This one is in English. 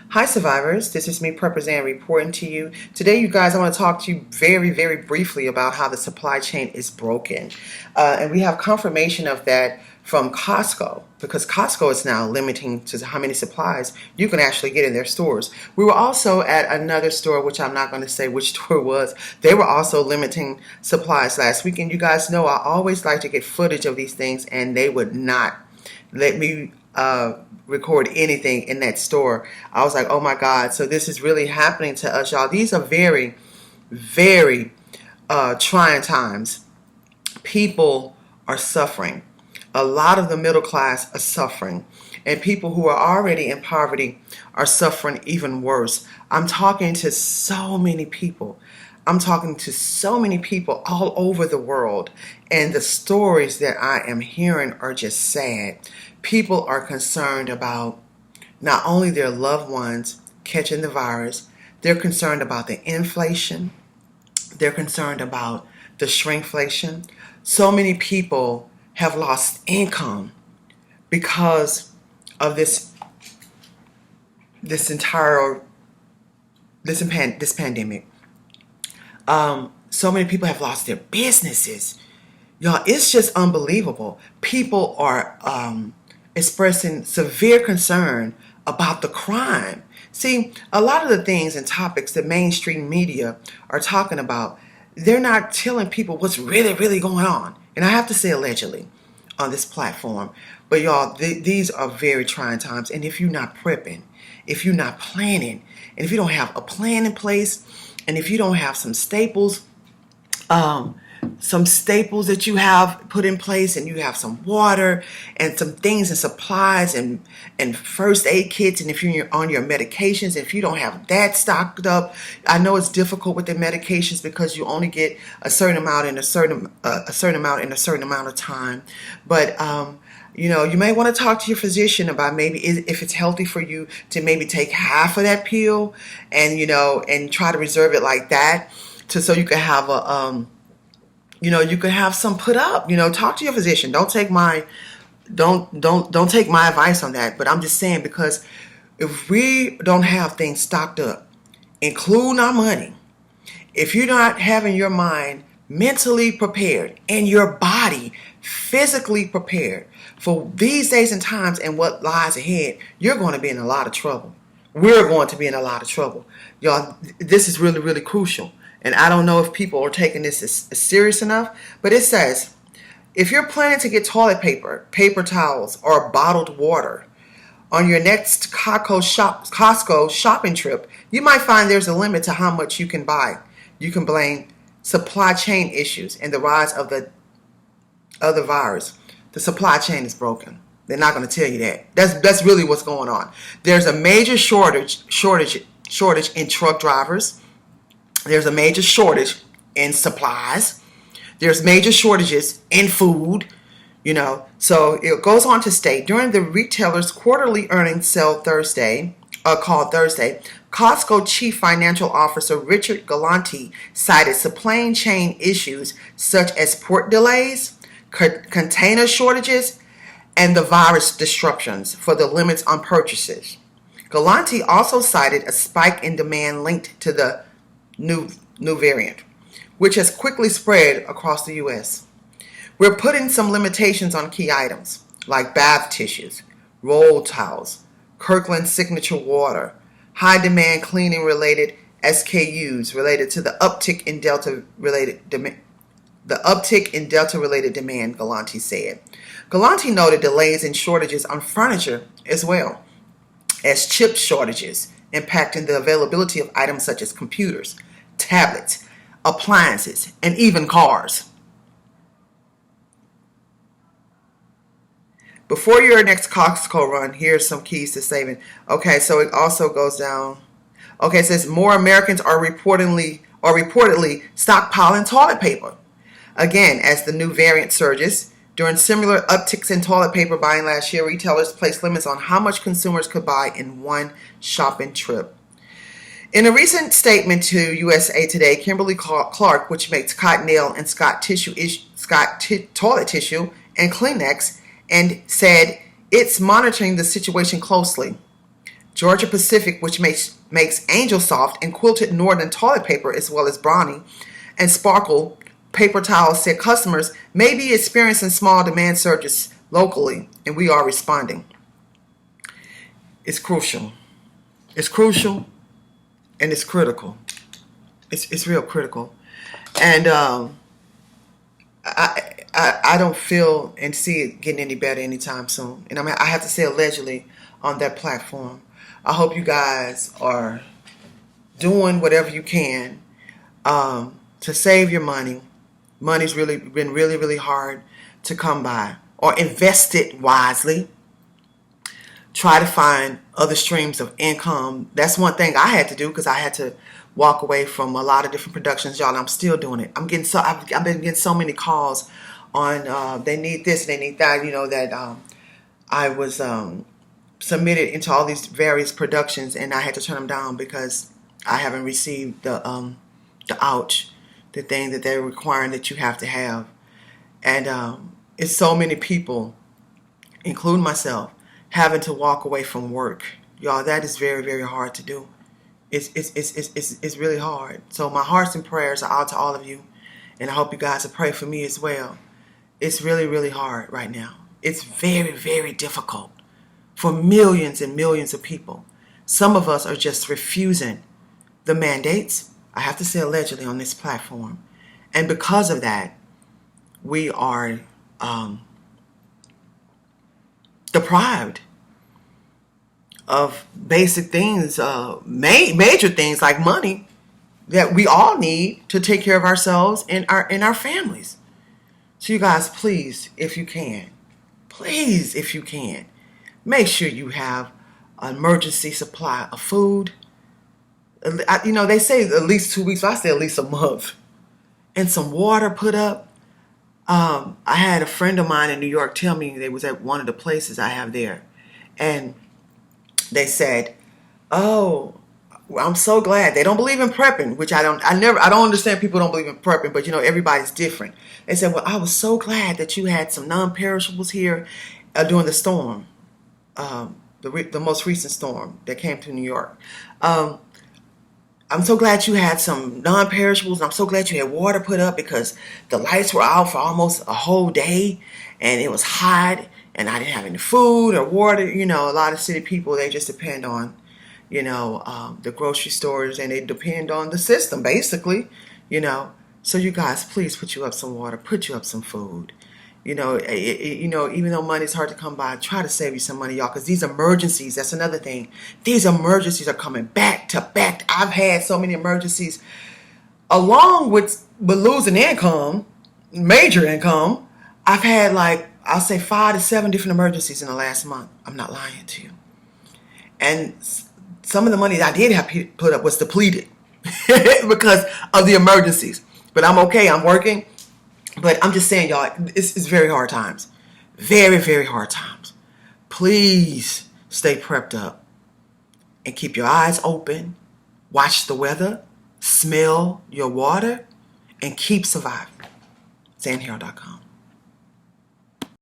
Hi survivors, this is me representing reporting to you. Today you guys, I want to talk to you very briefly about how the supply chain is broken. And we have confirmation of that from Costco, because Costco is now limiting to how many supplies you can actually get in their stores. We were also at another store, which I'm not going to say which store it was. They were also limiting supplies last week, and you guys know I always like to get footage of these things, and they would not let me record anything in that store. I was like, oh my God, so this is really happening to us, y'all. These are very trying times. People are suffering. A lot of the middle class are suffering, and people who are already in poverty are suffering even worse. I'm talking to so many people. I'm talking to so many people all over the world, and the stories that I am hearing are just sad. People are concerned about not only their loved ones catching the virus, they're concerned about the inflation, they're concerned about the shrinkflation. So many people have lost income because of this pandemic. So many people have lost their businesses. Y'all, it's just unbelievable. People are expressing severe concern about the crime. See, a lot of the things and topics that mainstream media are talking about, they're not telling people what's really going on. And I have to say allegedly on this platform. But y'all, these are very trying times. And if you're not prepping, if you're not planning, and if you don't have a plan in place, and if you don't have some staples that you have put in place, and you have some water and some things and supplies and first aid kits, and if you're on your medications, if you don't have that stocked up, I know it's difficult with the medications because you only get a certain amount in a certain amount of time. But you may want to talk to your physician about maybe if it's healthy for you to maybe take half of that pill and try to reserve it like that, so you can have you could have some put up. Talk to your physician. Don't take my advice on that. But I'm just saying, because if we don't have things stocked up, including our money, if you're not having your mind mentally prepared and your body physically prepared for these days and times and what lies ahead, you're going to be in a lot of trouble. We're going to be in a lot of trouble. Y'all, this is really crucial. And I don't know if people are taking this as serious enough, but it says, if you're planning to get toilet paper, paper towels, or bottled water on your next Costco shopping trip, you might find there's a limit to how much you can buy. You can blame supply chain issues and the rise of the virus. The supply chain is broken. They're not going to tell you that. That's really what's going on. There's a major shortage in truck drivers. There's a major shortage in supplies. There's major shortages in food, So it goes on to state, during the retailer's quarterly earnings sale called Thursday, Costco Chief Financial Officer Richard Galanti cited supply chain issues such as port delays, container shortages, and the virus disruptions for the limits on purchases. Galanti also cited a spike in demand linked to the new variant, which has quickly spread across the U.S. We're putting some limitations on key items like bath tissues, roll towels, Kirkland signature water, high demand cleaning related SKUs related to the uptick in Delta related demand. Galanti said. Galanti noted delays and shortages on furniture as well as chip shortages impacting the availability of items such as computers, tablets, appliances, and even cars. Before your next Costco run, here's some keys to saving. Okay, so it also goes down. Okay, it says more Americans are reportedly stockpiling toilet paper. Again, as the new variant surges. During similar upticks in toilet paper buying last year, retailers placed limits on how much consumers could buy in one shopping trip. In a recent statement to USA Today, Kimberly Clark, which makes Cottonelle and Scott toilet tissue and Kleenex, and said it's monitoring the situation closely. Georgia Pacific, which makes Angel Soft and Quilted Northern toilet paper, as well as Brawny and Sparkle paper towels, said customers may be experiencing small demand surges locally, and we are responding. It's crucial. It's crucial, and it's critical. It's real critical. And I don't feel and see it getting any better anytime soon. And I have to say allegedly on that platform. I hope you guys are doing whatever you can to save your money. Money's really been really hard to come by. Or invest it wisely. Try to find other streams of income. That's one thing I had to do because I had to walk away from a lot of different productions, y'all. And I'm still doing it. I've been getting so many calls on they need this, they need that. You know that I was submitted into all these various productions, and I had to turn them down because I haven't received the thing that they're requiring that you have to have. And it's so many people, including myself, having to walk away from work. Y'all, that is very hard to do. It's really hard. So my hearts and prayers are out to all of you, and I hope you guys will pray for me as well. It's really hard right now. It's very difficult for millions and millions of people. Some of us are just refusing the mandates, I have to say allegedly, on this platform. And because of that, we are deprived of basic things, major things like money that we all need to take care of ourselves and our families. So you guys, please, if you can, make sure you have an emergency supply of food. You know, they say at least 2 weeks, but I say at least a month. And some water put up. I had a friend of mine in New York tell me they was at one of the places I have there. And they said, oh, I'm so glad. They don't believe in prepping, which I don't understand people don't believe in prepping, but you know, everybody's different. They said, well, I was so glad that you had some non-perishables here during the storm, the most recent storm that came to New York. I'm so glad you had some non-perishables, and I'm so glad you had water put up because the lights were out for almost a whole day, and it was hot, and I didn't have any food or water. You know, a lot of city people, they just depend on, you know, the grocery stores, and they depend on the system, basically, you know. So you guys, please put you up some water, put you up some food. You know, even though money's hard to come by, try to save you some money, y'all, because these emergencies, that's another thing. These emergencies are coming back to back. I've had so many emergencies, along with losing income, major income. I've had like, I'll say 5 to 7 different emergencies in the last month. I'm not lying to you. And some of the money that I did have put up was depleted because of the emergencies. But I'm okay, I'm working. But I'm just saying, y'all, it's very hard times. Very hard times. Please stay prepped up and keep your eyes open. Watch the weather. Smell your water. And keep surviving. SandHarrell.com.